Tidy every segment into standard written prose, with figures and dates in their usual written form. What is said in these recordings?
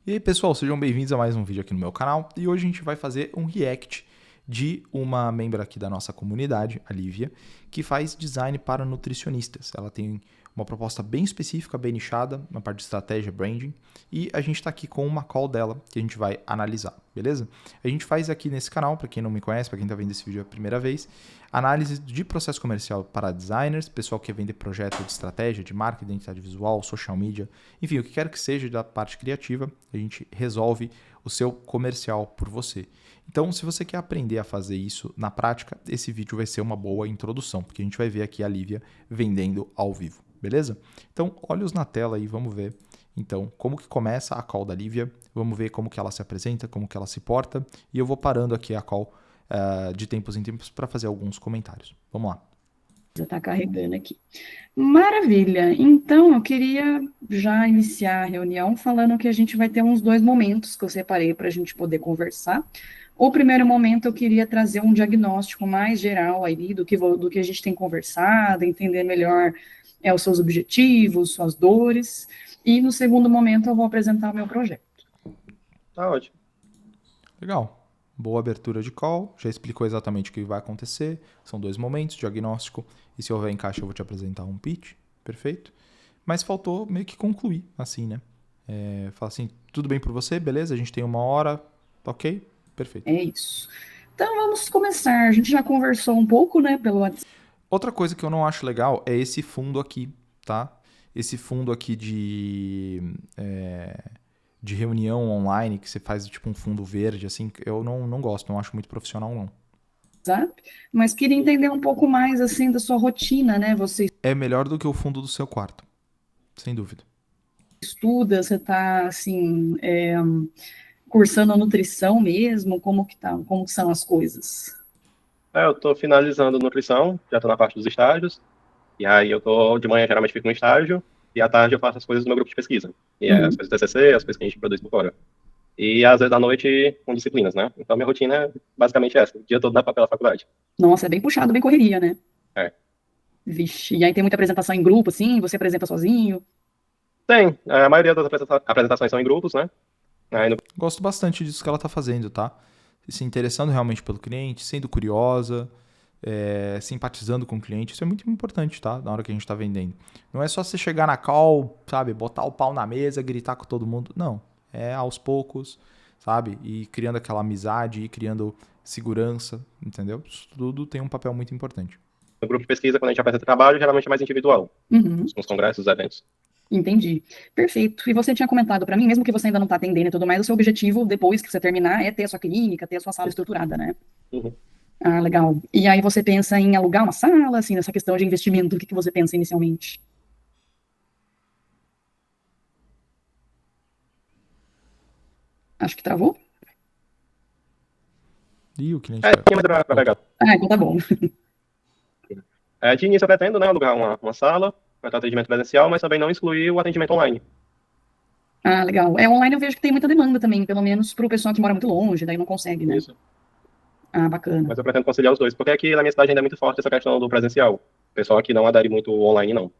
E aí pessoal, sejam bem-vindos a mais um vídeo aqui no meu canal e hoje a gente vai fazer um react de uma membro aqui da nossa comunidade, a Lívia, que faz design para nutricionistas. Ela tem uma proposta bem específica, bem nichada, na parte de estratégia, branding, e a gente está aqui com uma call dela que a gente vai analisar, beleza? A gente faz aqui nesse canal, para quem não me conhece, para quem está vendo esse vídeo a primeira vez, análise de processo comercial para designers, pessoal que quer vender projeto de estratégia, de marca, identidade visual, social media, enfim, o que quer que seja da parte criativa, a gente resolve o seu comercial por você. Então, se você quer aprender a fazer isso na prática, esse vídeo vai ser uma boa introdução, porque a gente vai ver aqui a Lívia vendendo ao vivo, beleza? Então, olhos na tela aí, vamos ver então como que começa a call da Lívia, vamos ver como que ela se apresenta, como que ela se porta, e eu vou parando aqui a call de tempos em tempos para fazer alguns comentários. Vamos lá. Já está carregando aqui. Maravilha. Então, eu queria já iniciar a reunião falando que a gente vai ter uns dois momentos que eu separei para a gente poder conversar. O primeiro momento, eu queria trazer um diagnóstico mais geral aí do que a gente tem conversado, entender melhor os seus objetivos, suas dores. E no segundo momento, eu vou apresentar o meu projeto. Tá ótimo. Legal. Boa abertura de call, já explicou exatamente o que vai acontecer. São dois momentos, diagnóstico, e se houver encaixe eu vou te apresentar um pitch, perfeito. Mas faltou meio que concluir, assim, né? Fala assim, tudo bem por você? Beleza? A gente tem uma hora, tá ok? Perfeito. É isso. Então, vamos começar. A gente já conversou um pouco, né, pelo WhatsApp. Outra coisa que eu não acho legal é esse fundo aqui, tá? Esse fundo aqui de reunião online, que você faz tipo um fundo verde, assim, eu não gosto, não acho muito profissional, não. Mas queria entender um pouco mais, assim, da sua rotina, né? Você É melhor do que o fundo do seu quarto, sem dúvida. estuda, você está, assim, cursando nutrição mesmo? Como que tá? Como que são as coisas? Eu tô finalizando nutrição, já tô na parte dos estágios, e aí eu tô, de manhã geralmente fico no estágio, e à tarde eu faço as coisas do meu grupo de pesquisa, e é as Uhum. coisas do TCC, as coisas que a gente produz por fora. E às vezes à noite com disciplinas, né? Então minha rotina é basicamente essa, o dia todo pela faculdade. Nossa, é bem puxado, bem correria, né? É. Vixe, e aí tem muita apresentação em grupo, assim, você apresenta sozinho? Tem, a maioria das apresentações são em grupos, né? Aí no Gosto bastante disso que ela tá fazendo, tá? Se interessando realmente pelo cliente, sendo curiosa, simpatizando com o cliente, isso é muito importante, tá? Na hora que a gente tá vendendo. Não é só você chegar na call, sabe, botar o pau na mesa, gritar com todo mundo. Não. É aos poucos, sabe? E criando aquela amizade, e criando segurança, entendeu? Isso tudo tem um papel muito importante. no grupo de pesquisa, quando a gente apresenta trabalho, geralmente é mais individual, Uhum. nos congressos, nos eventos. Entendi. Perfeito. E você tinha comentado para mim, mesmo que você ainda não está atendendo e tudo mais, o seu objetivo, depois que você terminar, é ter a sua clínica, ter a sua sala estruturada, né? Uhum. Ah, legal. E aí você pensa em alugar uma sala, assim, nessa questão de investimento, o que que você pensa inicialmente? Acho que travou? E o cliente É, caiu. tinha mais pra Voltou. pegar. Ah, então tá bom. De início eu pretendo, né, alugar uma sala para ter atendimento presencial, mas também não excluir o atendimento online. Ah, legal. Online eu vejo que tem muita demanda também, pelo menos para o pessoal que mora muito longe, daí não consegue, né? Isso. Ah, bacana. Mas eu pretendo conciliar os dois, porque aqui na minha cidade ainda é muito forte essa questão do presencial. O pessoal aqui não adere muito ao online, não.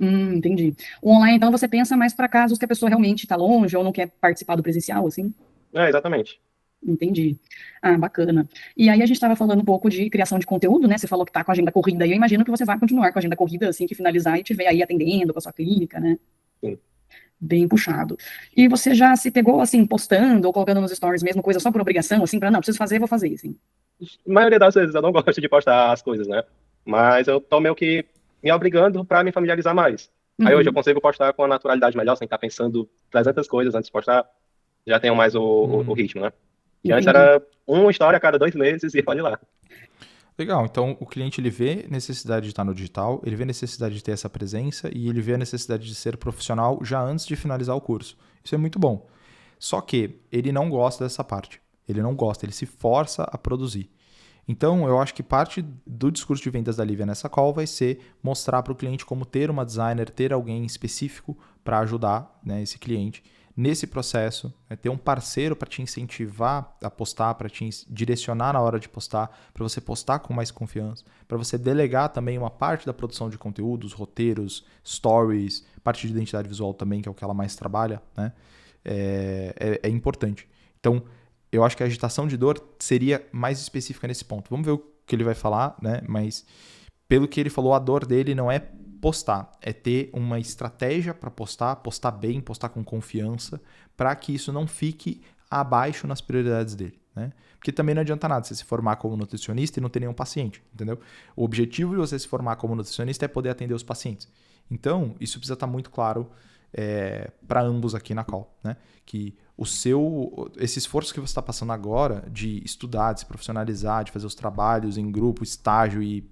Entendi. O online, então, você pensa mais para casos que a pessoa realmente está longe ou não quer participar do presencial, assim? Exatamente. Entendi. Ah, bacana. E aí a gente estava falando um pouco de criação de conteúdo, né? Você falou que está com a agenda corrida, e eu imagino que você vai continuar com a agenda corrida assim que finalizar e tiver aí atendendo com a sua clínica, né? Sim. Bem puxado. E você já se pegou assim, postando ou colocando nos stories mesmo, coisa só por obrigação, assim, para não, preciso fazer, vou fazer, assim. A maioria das vezes eu não gosto de postar as coisas, né? Mas eu tô meio que me obrigando para me familiarizar mais. Aí hoje eu Uhum, consigo postar com a naturalidade melhor, sem estar pensando 300 coisas antes de postar. Já tenho mais o Hum, ritmo, né? Que antes entendi. era uma história a cada 2 meses e olha lá. Legal, então o cliente ele vê necessidade de estar no digital, ele vê necessidade de ter essa presença e ele vê a necessidade de ser profissional já antes de finalizar o curso. Isso é muito bom. Só que ele não gosta dessa parte. Ele não gosta, ele se força a produzir. Então, eu acho que parte do discurso de vendas da Lívia nessa call vai ser mostrar para o cliente como ter uma designer, ter alguém específico para ajudar, né, esse cliente nesse processo, né, ter um parceiro para te incentivar a postar, para te direcionar na hora de postar, para você postar com mais confiança, para você delegar também uma parte da produção de conteúdos, roteiros, stories, parte de identidade visual também, que é o que ela mais trabalha, né? é importante. Então, eu acho que a agitação de dor seria mais específica nesse ponto. Vamos ver o que ele vai falar, né? Mas pelo que ele falou, a dor dele não é postar, é ter uma estratégia para postar bem, postar com confiança, para que isso não fique abaixo nas prioridades dele, né? Porque também não adianta nada você se formar como nutricionista e não ter nenhum paciente, entendeu? O objetivo de você se formar como nutricionista é poder atender os pacientes. Então, isso precisa estar muito claro para ambos aqui na call, né? Que esse esforço que você está passando agora de estudar, de se profissionalizar, de fazer os trabalhos em grupo, estágio e,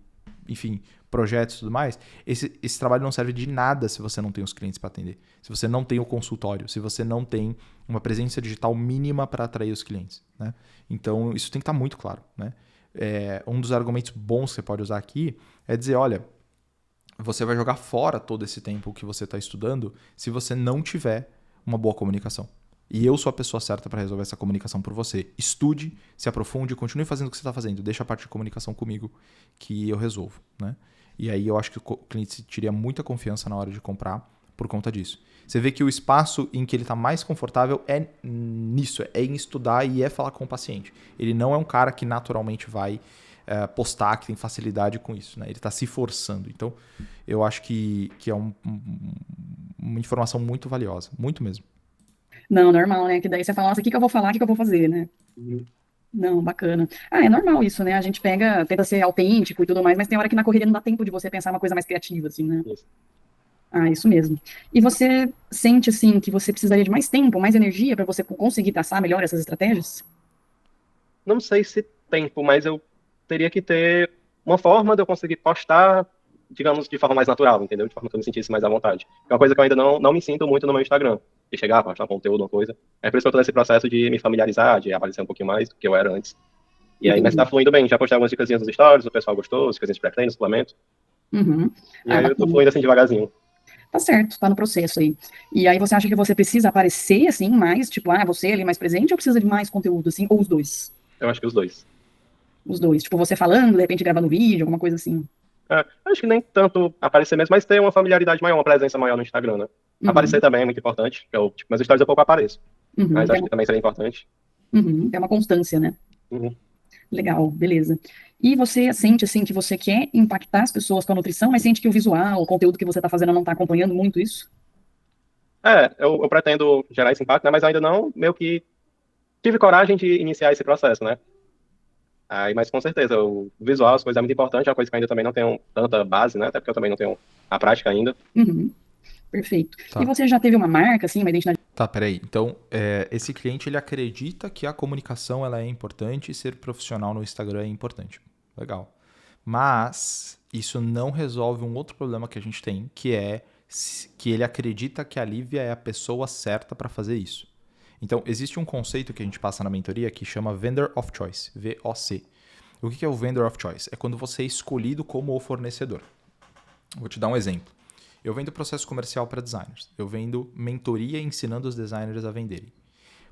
enfim, projetos e tudo mais, esse trabalho não serve de nada se você não tem os clientes para atender, se você não tem o consultório, se você não tem uma presença digital mínima para atrair os clientes, né? Então, isso tem que estar muito claro, né? Um dos argumentos bons que você pode usar aqui é dizer, olha, você vai jogar fora todo esse tempo que você está estudando se você não tiver uma boa comunicação. E eu sou a pessoa certa para resolver essa comunicação por você. Estude, se aprofunde, continue fazendo o que você está fazendo. Deixa a parte de comunicação comigo que eu resolvo, né? E aí eu acho que o cliente teria muita confiança na hora de comprar por conta disso. Você vê que o espaço em que ele está mais confortável é nisso, é em estudar e é falar com o paciente. Ele não é um cara que naturalmente vai postar, que tem facilidade com isso, né? Ele está se forçando. Então, eu acho que é uma informação muito valiosa, muito mesmo. Não, normal, né? Que daí você fala, nossa, o que eu vou falar, o que eu vou fazer, né? Não, bacana. É normal isso, né? A gente tenta ser autêntico e tudo mais, mas tem hora que na correria não dá tempo de você pensar uma coisa mais criativa, assim, né? Isso. Isso mesmo. E você sente, assim, que você precisaria de mais tempo, mais energia para você conseguir traçar melhor essas estratégias? Não sei se tempo, mas eu teria que ter uma forma de eu conseguir postar, digamos, de forma mais natural, entendeu? De forma que eu me sentisse mais à vontade. É uma coisa que eu ainda não me sinto muito no meu Instagram, de chegar, postar conteúdo, uma coisa. É por isso que eu tô nesse processo de me familiarizar, de aparecer um pouquinho mais do que eu era antes. E aí, mas tá fluindo bem. Já postei algumas dicas nos stories, o pessoal gostou, dicas de pré-treino, suplemento. Uhum. E aí eu tô fluindo assim devagarzinho. Tá certo, tá no processo aí. E aí você acha que você precisa aparecer, assim, mais, tipo, você ali mais presente, ou precisa de mais conteúdo, assim, ou os dois? Eu acho que os dois. Os dois, tipo, você falando, de repente gravando vídeo, alguma coisa assim. Acho que nem tanto aparecer mesmo, mas ter uma familiaridade maior, uma presença maior no Instagram, né? Aparecer também é muito importante. Meus stories eu pouco apareço. Mas acho que também seria importante. É uma constância, né? Legal, beleza. E você sente, assim, que você quer impactar as pessoas com a nutrição, mas sente que o visual, o conteúdo que você tá fazendo não tá acompanhando muito isso? Eu pretendo gerar esse impacto, né? Mas ainda não, meio que tive coragem de iniciar esse processo, né? Mas com certeza, o visual, as coisas é muito importante, é uma coisa que eu ainda também não tenho tanta base, né? Até porque eu também não tenho a prática ainda. Perfeito. Tá. E você já teve uma marca, assim, uma identidade? Tá, peraí. Então, esse cliente, ele acredita que a comunicação ela é importante e ser profissional no Instagram é importante. Legal. Mas isso não resolve um outro problema que a gente tem, que é que ele acredita que a Lívia é a pessoa certa para fazer isso. Então, existe um conceito que a gente passa na mentoria que chama Vendor of Choice, VOC. O que é o Vendor of Choice? É quando você é escolhido como o fornecedor. Vou te dar um exemplo. Eu vendo processo comercial para designers. Eu vendo mentoria ensinando os designers a venderem.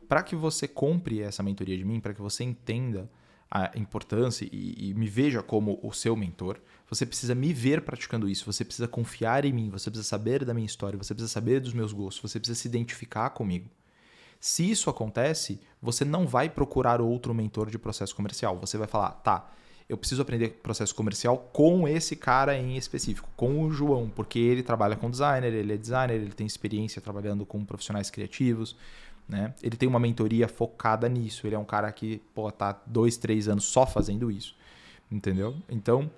Para que você compre essa mentoria de mim, para que você entenda a importância e me veja como o seu mentor, você precisa me ver praticando isso, você precisa confiar em mim, você precisa saber da minha história, você precisa saber dos meus gostos, você precisa se identificar comigo. Se isso acontece, você não vai procurar outro mentor de processo comercial. Você vai falar, tá, eu preciso aprender processo comercial com esse cara em específico, com o João, porque ele trabalha com designer, ele é designer, ele tem experiência trabalhando com profissionais criativos, né? Ele tem uma mentoria focada nisso, ele é um cara que tá 2, 3 anos só fazendo isso, entendeu? Então,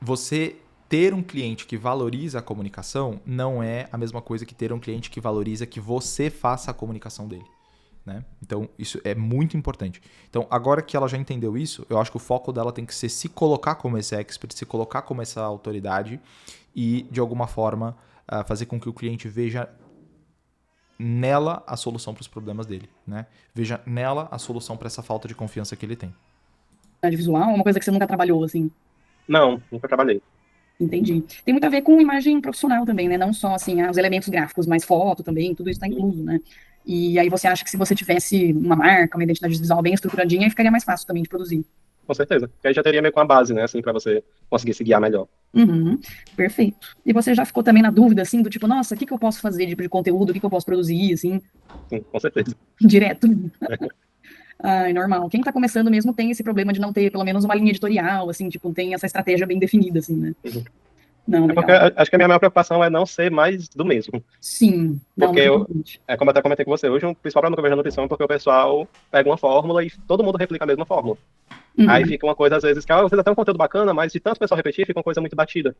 você ter um cliente que valoriza a comunicação não é a mesma coisa que ter um cliente que valoriza que você faça a comunicação dele. Né? Então, isso é muito importante. Então, agora que ela já entendeu isso, eu acho que o foco dela tem que ser se colocar como esse expert, se colocar como essa autoridade e, de alguma forma, fazer com que o cliente veja nela a solução para os problemas dele. Né? Veja nela a solução para essa falta de confiança que ele tem. Visual é uma coisa que você nunca trabalhou, assim? Não, nunca trabalhei. Entendi. Tem muito a ver com imagem profissional também, né? Não só, assim, os elementos gráficos, mas foto também, tudo isso está incluso, né? E aí você acha que se você tivesse uma marca, uma identidade visual bem estruturadinha, aí ficaria mais fácil também de produzir. com certeza. Porque aí já teria meio com a base, né, assim, pra você conseguir se guiar melhor. Uhum, perfeito. E você já ficou também na dúvida, assim, do tipo, nossa, o que que eu posso fazer de conteúdo, o que que eu posso produzir, assim, Sim, com certeza. direto? Ai, normal. Quem tá começando mesmo tem esse problema de não ter pelo menos uma linha editorial, assim, tipo, tem essa estratégia bem definida, assim, né? Uhum. Não, É porque legal. acho que a minha maior preocupação é não ser mais do mesmo. Sim, não, Porque muito importante. como eu até comentei com você, hoje o principal problema que eu vejo na nutrição é porque o pessoal pega uma fórmula e todo mundo replica a mesma fórmula. Aí Uhum. fica uma coisa, às vezes, que às vezes até um conteúdo bacana, mas de tanto pessoal repetir, fica uma coisa muito batida.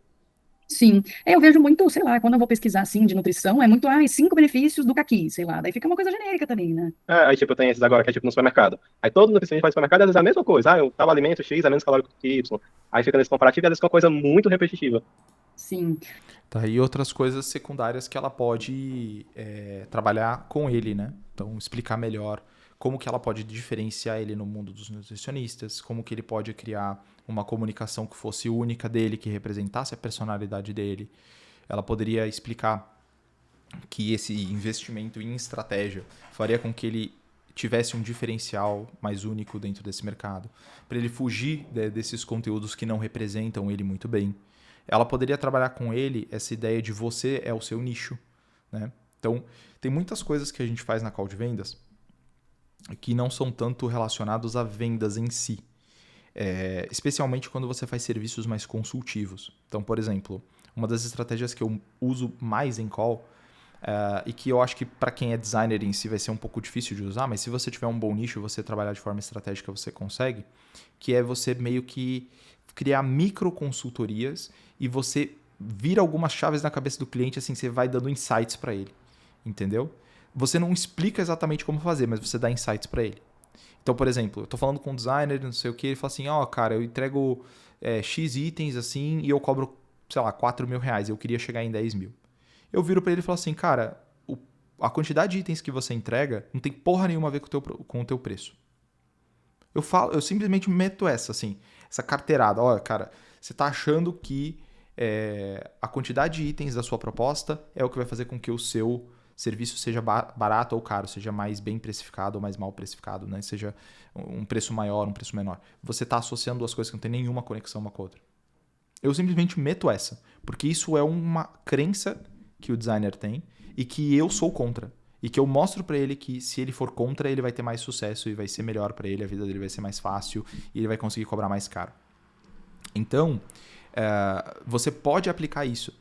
Sim. Eu vejo muito, sei lá, quando eu vou pesquisar, assim, de nutrição, é muito, 5 benefícios do caqui, sei lá. Daí fica uma coisa genérica também, né? Aí, tipo, tem esses agora que é tipo no supermercado. Aí todo nutricionista faz supermercado, às vezes é a mesma coisa. O tal alimento X é menos calórico que Y. Aí fica nesse comparativo e às vezes é uma coisa muito repetitiva. Sim. Tá, e outras coisas secundárias que ela pode trabalhar com ele, né? Então, explicar melhor como que ela pode diferenciar ele no mundo dos nutricionistas, como que ele pode criar uma comunicação que fosse única dele, que representasse a personalidade dele. Ela poderia explicar que esse investimento em estratégia faria com que ele tivesse um diferencial mais único dentro desse mercado, para ele fugir desses conteúdos que não representam ele muito bem. Ela poderia trabalhar com ele essa ideia de você é o seu nicho, né? Então, tem muitas coisas que a gente faz na call de vendas que não são tanto relacionados a vendas em si, especialmente quando você faz serviços mais consultivos. Então, por exemplo, uma das estratégias que eu uso mais em call e que eu acho que para quem é designer em si vai ser um pouco difícil de usar, mas se você tiver um bom nicho, você trabalhar de forma estratégica, você consegue, que é você meio que criar micro consultorias e você vira algumas chaves na cabeça do cliente, assim, você vai dando insights para ele, entendeu? Você não explica exatamente como fazer, mas você dá insights para ele. Então, por exemplo, eu tô falando com um designer, não sei o que, ele fala assim, cara, eu entrego X itens assim e eu cobro, sei lá, 4 mil reais, eu queria chegar em 10 mil. Eu viro para ele e falo assim, cara, a quantidade de itens que você entrega não tem porra nenhuma a ver com o teu preço. Eu simplesmente meto essa carteirada. Olha, cara, você tá achando que a quantidade de itens da sua proposta é o que vai fazer com que o seu serviço seja barato ou caro, seja mais bem precificado ou mais mal precificado, né? Seja um preço maior, um preço menor. Você está associando duas coisas que não tem nenhuma conexão uma com a outra. Eu simplesmente meto essa, porque isso é uma crença que o designer tem e que eu sou contra. E que eu mostro para ele que se ele for contra, ele vai ter mais sucesso e vai ser melhor para ele, a vida dele vai ser mais fácil e ele vai conseguir cobrar mais caro. Então, você pode aplicar isso.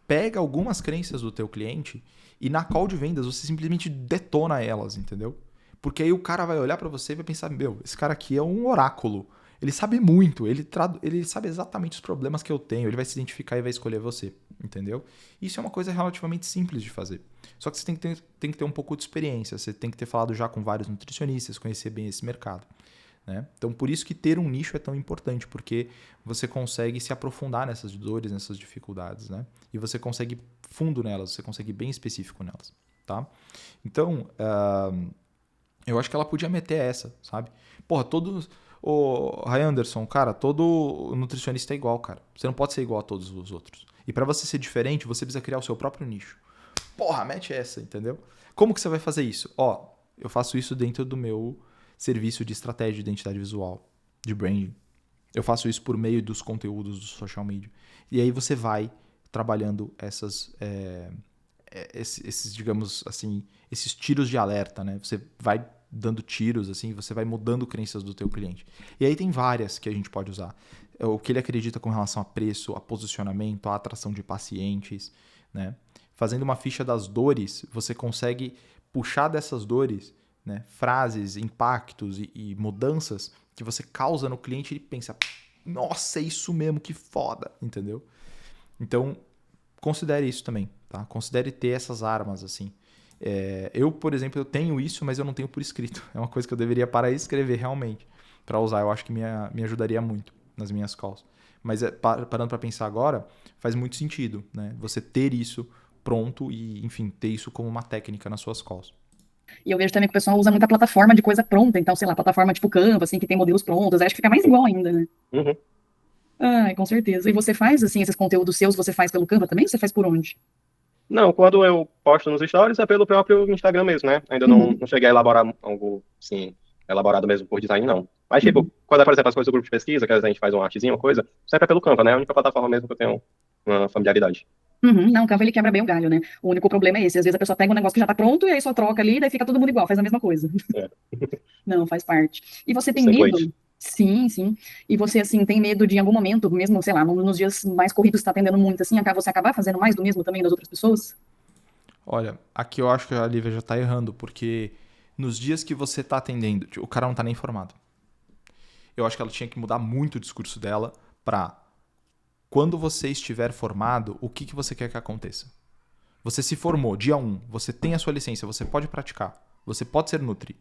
Pega algumas crenças do teu cliente e na call de vendas você simplesmente detona elas, entendeu? Porque aí o cara vai olhar para você e vai pensar, esse cara aqui é um oráculo. Ele sabe muito, ele sabe exatamente os problemas que eu tenho, ele vai se identificar e vai escolher você, entendeu? Isso é uma coisa relativamente simples de fazer. Só que você tem que ter um pouco de experiência, você tem que ter falado já com vários nutricionistas, conhecer bem esse mercado. Né? Então, por isso que ter um nicho é tão importante, porque você consegue se aprofundar nessas dores, nessas dificuldades, né? E você consegue fundo nelas, você consegue ir bem específico nelas, tá? Então, eu acho que ela podia meter essa, sabe? Porra, Ray Anderson, cara, todo nutricionista é igual, cara. Você não pode ser igual a todos os outros. E para você ser diferente, você precisa criar o seu próprio nicho. Porra, mete essa, entendeu? Como que você vai fazer isso? Eu faço isso dentro do meu serviço de estratégia de identidade visual, de branding. Eu faço isso por meio dos conteúdos do social media. E aí você vai trabalhando esses, digamos assim, esses tiros de alerta, né? Você vai dando tiros, assim, você vai mudando crenças do teu cliente. E aí tem várias que a gente pode usar. O que ele acredita com relação a preço, a posicionamento, a atração de pacientes, né? Fazendo uma ficha das dores, você consegue puxar dessas dores, né, frases, impactos e mudanças que você causa no cliente e ele pensa, nossa, é isso mesmo, que foda, entendeu? Então, considere isso também, tá? Considere ter essas armas, assim. Eu, por exemplo, eu tenho isso, mas eu não tenho por escrito. É uma coisa que eu deveria parar e escrever realmente para usar. Eu acho que me ajudaria muito nas minhas calls. Mas parando para pensar agora, faz muito sentido, né? Você ter isso pronto e, enfim, ter isso como uma técnica nas suas calls. E eu vejo também que o pessoal usa muita plataforma de coisa pronta, então, sei lá, plataforma tipo Canva, assim, que tem modelos prontos, acho que fica mais igual ainda, né? Uhum. Com certeza. E você faz, assim, esses conteúdos seus, você faz pelo Canva também ou você faz por onde? Não, quando eu posto nos stories é pelo próprio Instagram mesmo, né? Ainda não cheguei a elaborar algo, assim, elaborado mesmo por design, não. Mas, tipo, quando é, por exemplo, as coisas do grupo de pesquisa, que às vezes a gente faz uma artezinha, uma coisa, sempre é pelo Canva, né? É a única plataforma mesmo que eu tenho uma familiaridade. Uhum, não, o Canva ele quebra bem o galho, né? O único problema é esse. Às vezes a pessoa pega um negócio que já tá pronto e aí só troca ali, daí fica todo mundo igual, faz a mesma coisa. É, Não, faz parte. E você o tem template. medo? Sim, sim. E você, assim, tem medo de em algum momento, mesmo, sei lá, nos dias mais corridos, você tá atendendo muito, assim, você acabar fazendo mais do mesmo também das outras pessoas? Olha, aqui eu acho que a Lívia já tá errando, porque nos dias que você tá atendendo, tipo, o cara não tá nem informado. Eu acho que ela tinha que mudar muito o discurso dela pra quando você estiver formado, o que você quer que aconteça? Você se formou, dia 1, você tem a sua licença, você pode praticar, você pode ser Nutri.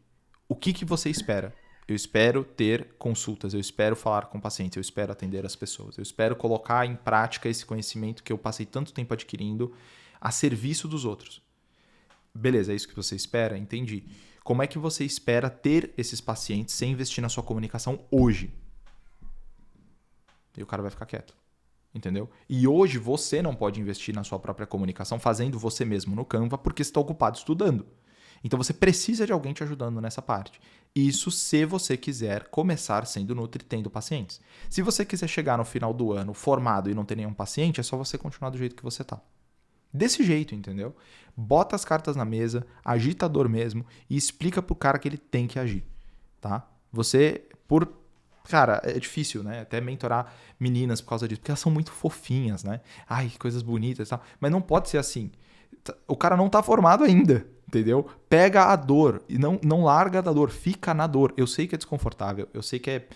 O que você espera? Eu espero ter consultas, eu espero falar com pacientes, eu espero atender as pessoas, eu espero colocar em prática esse conhecimento que eu passei tanto tempo adquirindo a serviço dos outros. Beleza, é isso que você espera? Entendi. Como é que você espera ter esses pacientes sem investir na sua comunicação hoje? E o cara vai ficar quieto. Entendeu? E hoje você não pode investir na sua própria comunicação fazendo você mesmo no Canva porque você está ocupado estudando. Então você precisa de alguém te ajudando nessa parte. Isso se você quiser começar sendo Nutri tendo pacientes. Se você quiser chegar no final do ano formado e não ter nenhum paciente, é só você continuar do jeito que você tá. Desse jeito, entendeu? Bota as cartas na mesa, agita a dor mesmo e explica pro cara que ele tem que agir, tá? Você, Cara, é difícil, né? Até mentorar meninas por causa disso, porque elas são muito fofinhas, né? Ai, que coisas bonitas e tal. Mas não pode ser assim. O cara não tá formado ainda, entendeu? Pega a dor e não larga da dor, fica na dor. Eu sei que é desconfortável, eu sei que é...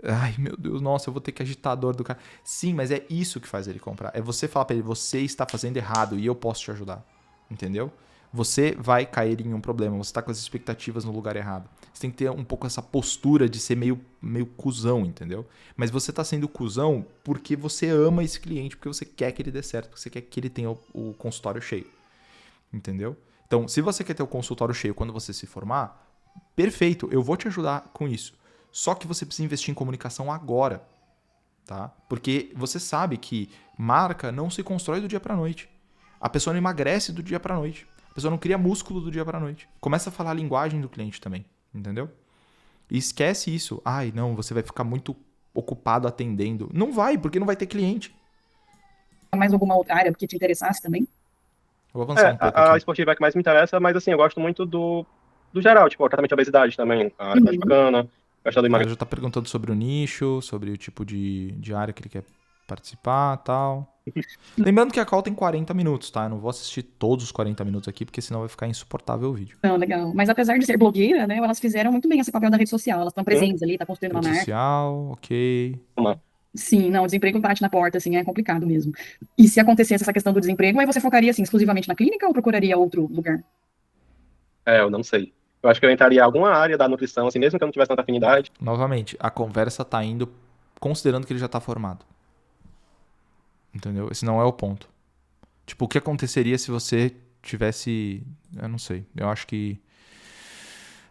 Ai, meu Deus, nossa, eu vou ter que agitar a dor do cara. Sim, mas é isso que faz ele comprar. É você falar pra ele, você está fazendo errado e eu posso te ajudar. Entendeu? Você vai cair em um problema, você está com as expectativas no lugar errado. Você tem que ter um pouco essa postura de ser meio cuzão, entendeu? Mas você está sendo cuzão porque você ama esse cliente, porque você quer que ele dê certo, porque você quer que ele tenha o consultório cheio. Entendeu? Então, se você quer ter o consultório cheio quando você se formar, perfeito, eu vou te ajudar com isso. Só que você precisa investir em comunicação agora, tá? Porque você sabe que marca não se constrói do dia para noite. A pessoa não emagrece do dia para noite. A pessoa não cria músculo do dia para noite. Começa a falar a linguagem do cliente também, entendeu? E esquece isso. Ai, não, você vai ficar muito ocupado atendendo. Não vai, porque não vai ter cliente. Mais alguma outra área que te interessasse também? Eu vou avançar É, um pouco a aqui. esportiva é a que mais me interessa, mas assim, eu gosto muito do geral, tipo, o tratamento de obesidade também, a área que eu acho Uhum. bacana, gosto do Ela emagrecimento. já tá perguntando sobre o nicho, sobre o tipo de área que ele quer participar e tal. Lembrando que a call tem 40 minutos, tá? Eu não vou assistir todos os 40 minutos aqui, porque senão vai ficar insuportável o vídeo. Não, legal. Mas apesar de ser blogueira, né, elas fizeram muito bem esse papel da rede social. Elas estão presentes ali, tá construindo uma Rede marca. social, ok. Sim, não, o desemprego bate na porta, assim, é complicado mesmo. E se acontecesse essa questão do desemprego, aí você focaria, assim, exclusivamente na clínica ou procuraria outro lugar? Eu não sei. Eu acho que eu entraria em alguma área da nutrição, assim, mesmo que eu não tivesse tanta afinidade. Novamente, a conversa tá indo considerando que ele já tá formado. Entendeu? Esse não é o ponto. Tipo, o que aconteceria se você tivesse... Eu não sei. Eu acho que...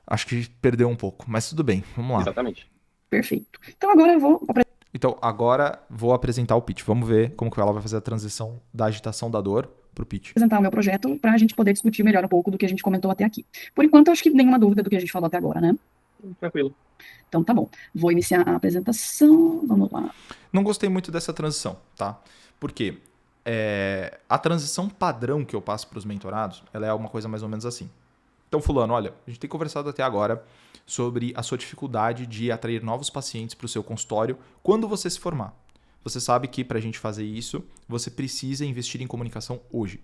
Acho que perdeu um pouco. Mas tudo bem, vamos lá. Exatamente. Perfeito. Então agora eu vou Então, agora vou apresentar o pitch. Vamos ver como que ela vai fazer a transição da agitação da dor pro pitch. apresentar o meu projeto para a gente poder discutir melhor um pouco do que a gente comentou até aqui. Por enquanto, eu acho que nenhuma dúvida do que a gente falou até agora, né? Tranquilo. Então, tá bom. Vou iniciar a apresentação. Vamos lá. Não gostei muito dessa transição, tá? Por quê? A transição padrão que eu passo para os mentorados, ela é uma coisa mais ou menos assim. Então, fulano, olha, a gente tem conversado até agora sobre a sua dificuldade de atrair novos pacientes para o seu consultório quando você se formar. Você sabe que para a gente fazer isso, você precisa investir em comunicação hoje.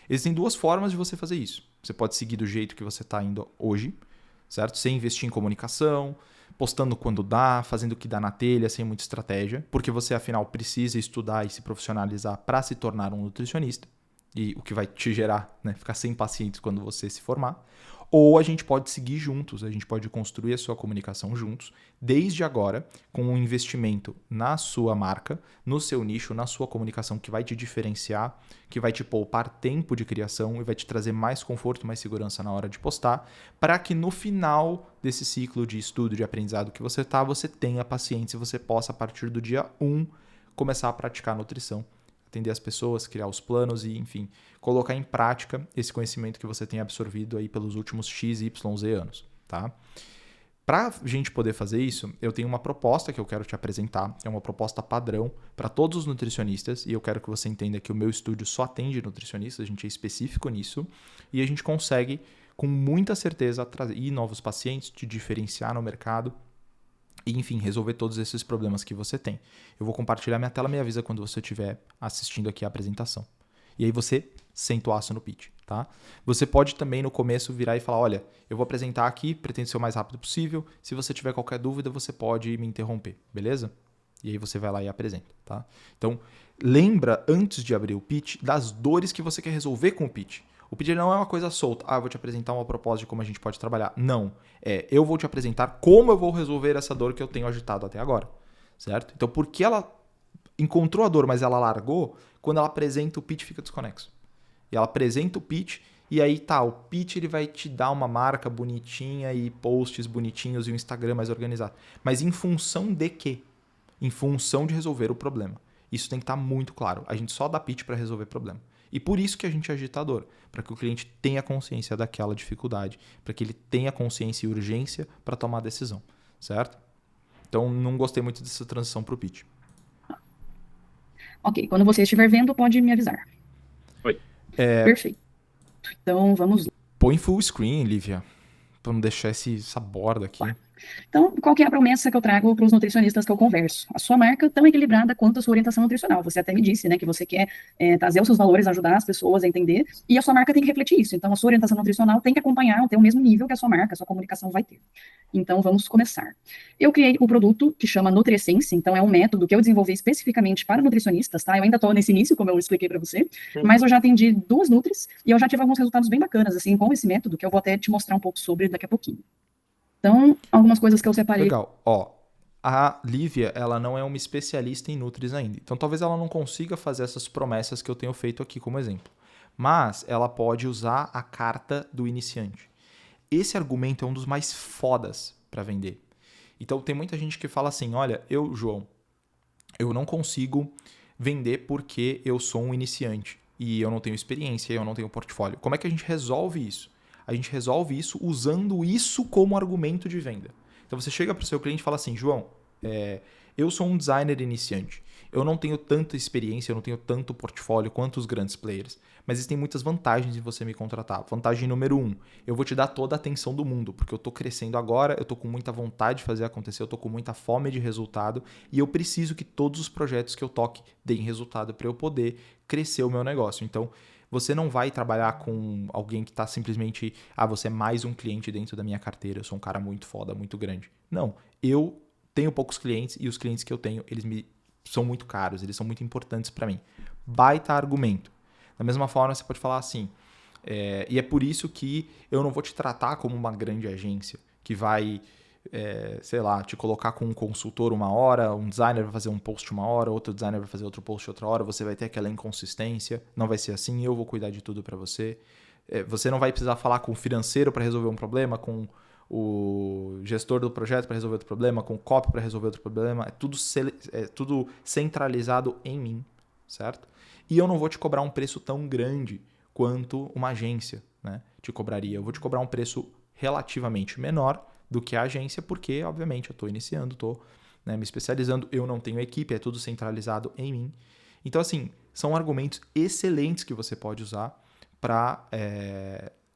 Existem duas formas de você fazer isso. Você pode seguir do jeito que você está indo hoje, certo? Sem investir em comunicação, postando quando dá, fazendo o que dá na telha, sem muita estratégia, porque você, afinal, precisa estudar e se profissionalizar para se tornar um nutricionista, e o que vai te gerar, né, ficar sem pacientes quando você se formar. Ou a gente pode seguir juntos, a gente pode construir a sua comunicação juntos, desde agora, com um investimento na sua marca, no seu nicho, na sua comunicação, que vai te diferenciar, que vai te poupar tempo de criação e vai te trazer mais conforto, mais segurança na hora de postar, para que no final desse ciclo de estudo, de aprendizado que você você tenha pacientes e você possa, a partir do dia 1, começar a praticar nutrição, atender as pessoas, criar os planos e, enfim, colocar em prática esse conhecimento que você tem absorvido aí pelos últimos X, Y, Z anos, tá? Para a gente poder fazer isso, eu tenho uma proposta que eu quero te apresentar, é uma proposta padrão para todos os nutricionistas, e eu quero que você entenda que o meu estúdio só atende nutricionistas, a gente é específico nisso, e a gente consegue, com muita certeza, atrair novos pacientes, te diferenciar no mercado, e, enfim, resolver todos esses problemas que você tem. Eu vou compartilhar minha tela, me avisa quando você estiver assistindo aqui a apresentação. E aí você senta o aço no pitch, tá? Você pode também no começo virar e falar, olha, eu vou apresentar aqui, pretendo ser o mais rápido possível. Se você tiver qualquer dúvida, você pode me interromper, beleza? E aí você vai lá e apresenta, tá? Então, lembra, antes de abrir o pitch, das dores que você quer resolver com o pitch. O pitch não é uma coisa solta. Ah, eu vou te apresentar uma proposta de como a gente pode trabalhar. Não. Eu vou te apresentar como eu vou resolver essa dor que eu tenho agitado até agora, certo? Então, porque ela encontrou a dor, mas ela largou, quando ela apresenta o pitch fica desconexo. E ela apresenta o pitch e aí tá, o pitch ele vai te dar uma marca bonitinha e posts bonitinhos e um Instagram mais organizado. Mas em função de quê? Em função de resolver o problema. Isso tem que estar muito claro. A gente só dá pitch para resolver problema. E por isso que a gente é agitador, para que o cliente tenha consciência daquela dificuldade, para que ele tenha consciência e urgência para tomar a decisão, certo? Então, não gostei muito dessa transição para o pitch. Ok, quando você estiver vendo, pode me avisar. Oi. Perfeito. Então, vamos lá. Põe full screen, Lívia, para não deixar essa borda aqui. Então, qual que é a promessa que eu trago para os nutricionistas que eu converso? A sua marca tão equilibrada quanto a sua orientação nutricional. Você até me disse, né, que você quer trazer os seus valores, ajudar as pessoas a entender, e a sua marca tem que refletir isso. Então, a sua orientação nutricional tem que acompanhar, ter o mesmo nível que a sua marca, a sua comunicação vai ter. Então, vamos começar. Eu criei um produto que chama NutriEssence, então é um método que eu desenvolvi especificamente para nutricionistas, tá? Eu ainda estou nesse início, como eu expliquei para você, mas eu já atendi 2 nutris e eu já tive alguns resultados bem bacanas, assim, com esse método, que eu vou até te mostrar um pouco sobre daqui a pouquinho. Então, algumas coisas que eu separei. Legal. Ó, a Lívia, ela não é uma especialista em nutris ainda. Então, talvez ela não consiga fazer essas promessas que eu tenho feito aqui como exemplo. Mas ela pode usar a carta do iniciante. Esse argumento é um dos mais fodas para vender. Então, tem muita gente que fala assim, olha, João, eu não consigo vender porque eu sou um iniciante e eu não tenho experiência, eu não tenho portfólio. Como é que a gente resolve isso? A gente resolve isso usando isso como argumento de venda. Então você chega para o seu cliente e fala assim, João, eu sou um designer iniciante. Eu não tenho tanta experiência, eu não tenho tanto portfólio quanto os grandes players, mas existem muitas vantagens em você me contratar. Vantagem número 1, eu vou te dar toda a atenção do mundo, porque eu estou crescendo agora, eu estou com muita vontade de fazer acontecer, eu estou com muita fome de resultado e eu preciso que todos os projetos que eu toque deem resultado para eu poder crescer o meu negócio. Então, você não vai trabalhar com alguém que está simplesmente, você é mais um cliente dentro da minha carteira, eu sou um cara muito foda, muito grande. Não, eu tenho poucos clientes e os clientes que eu tenho, são muito caros, eles são muito importantes para mim. Baita argumento. Da mesma forma, você pode falar assim, e é por isso que eu não vou te tratar como uma grande agência que vai, sei lá, te colocar com um consultor 1 hora, um designer vai fazer um post 1 hora, outro designer vai fazer outro post outra hora, você vai ter aquela inconsistência, não vai ser assim, eu vou cuidar de tudo para você. Você não vai precisar falar com o financeiro para resolver um problema, com o gestor do projeto para resolver outro problema, com o copy para resolver outro problema, é tudo centralizado em mim, certo? E eu não vou te cobrar um preço tão grande quanto uma agência, né, te cobraria. Eu vou te cobrar um preço relativamente menor do que a agência, porque, obviamente, eu estou iniciando, estou me especializando, eu não tenho equipe, é tudo centralizado em mim. Então, assim, são argumentos excelentes que você pode usar para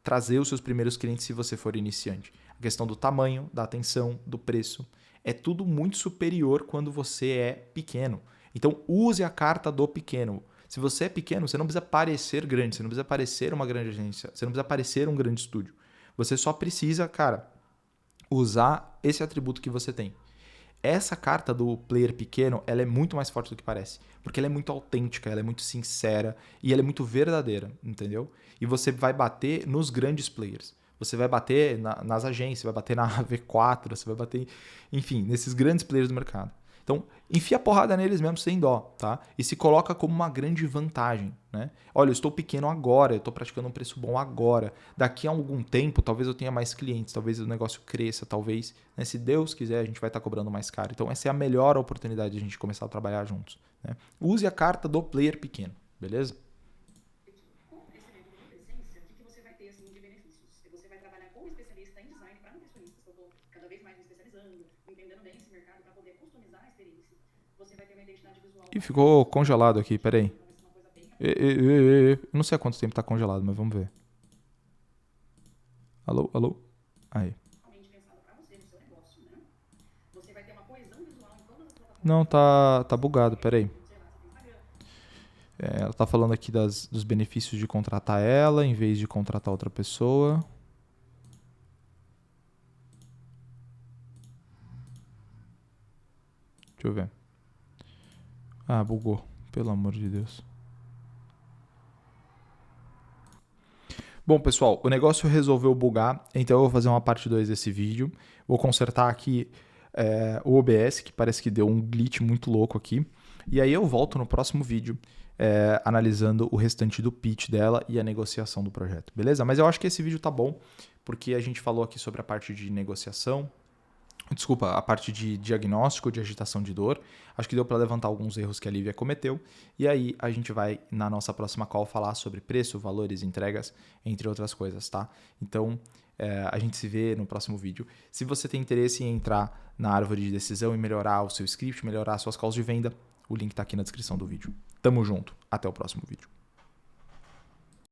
trazer os seus primeiros clientes se você for iniciante. A questão do tamanho, da atenção, do preço, é tudo muito superior quando você é pequeno. Então, use a carta do pequeno. Se você é pequeno, você não precisa parecer grande, você não precisa parecer uma grande agência, você não precisa parecer um grande estúdio. Você só precisa, cara, usar esse atributo que você tem. Essa carta do player pequeno, ela é muito mais forte do que parece, porque ela é muito autêntica, ela é muito sincera e ela é muito verdadeira, entendeu? E você vai bater nos grandes players. Você vai bater nas agências, vai bater na V4, você vai bater, enfim, nesses grandes players do mercado. Então, enfia a porrada neles mesmo sem dó, tá? E se coloca como uma grande vantagem, né? Olha, eu estou pequeno agora, eu estou praticando um preço bom agora. Daqui a algum tempo, talvez eu tenha mais clientes, talvez o negócio cresça, talvez, né? Se Deus quiser, a gente vai estar cobrando mais caro. Então, essa é a melhor oportunidade de a gente começar a trabalhar juntos, né? Use a carta do player pequeno, beleza? especialista em design para nutricionistas, que eu estou cada vez mais me especializando, entendendo bem esse mercado para poder customizar a experiência. Você vai ter uma identidade visual. Ih, ficou congelado aqui, peraí. Eu não sei há quanto tempo tá congelado, mas vamos ver. Alô, alô? Aí. Não, tá bugado, peraí. Ela tá falando aqui dos benefícios de contratar ela em vez de contratar outra pessoa. Deixa eu ver. Ah, bugou. Pelo amor de Deus. Bom, pessoal, o negócio resolveu bugar, então eu vou fazer uma parte 2 desse vídeo. Vou consertar aqui o OBS, que parece que deu um glitch muito louco aqui. E aí eu volto no próximo vídeo analisando o restante do pitch dela e a negociação do projeto, beleza? Mas eu acho que esse vídeo tá bom, porque a gente falou aqui sobre a parte de negociação, desculpa, a parte de diagnóstico, de agitação de dor. Acho que deu para levantar alguns erros que a Lívia cometeu. E aí a gente vai, na nossa próxima call, falar sobre preço, valores, entregas, entre outras coisas, tá? Então, a gente se vê no próximo vídeo. Se você tem interesse em entrar na árvore de decisão e melhorar o seu script, melhorar suas calls de venda, o link está aqui na descrição do vídeo. Tamo junto. Até o próximo vídeo.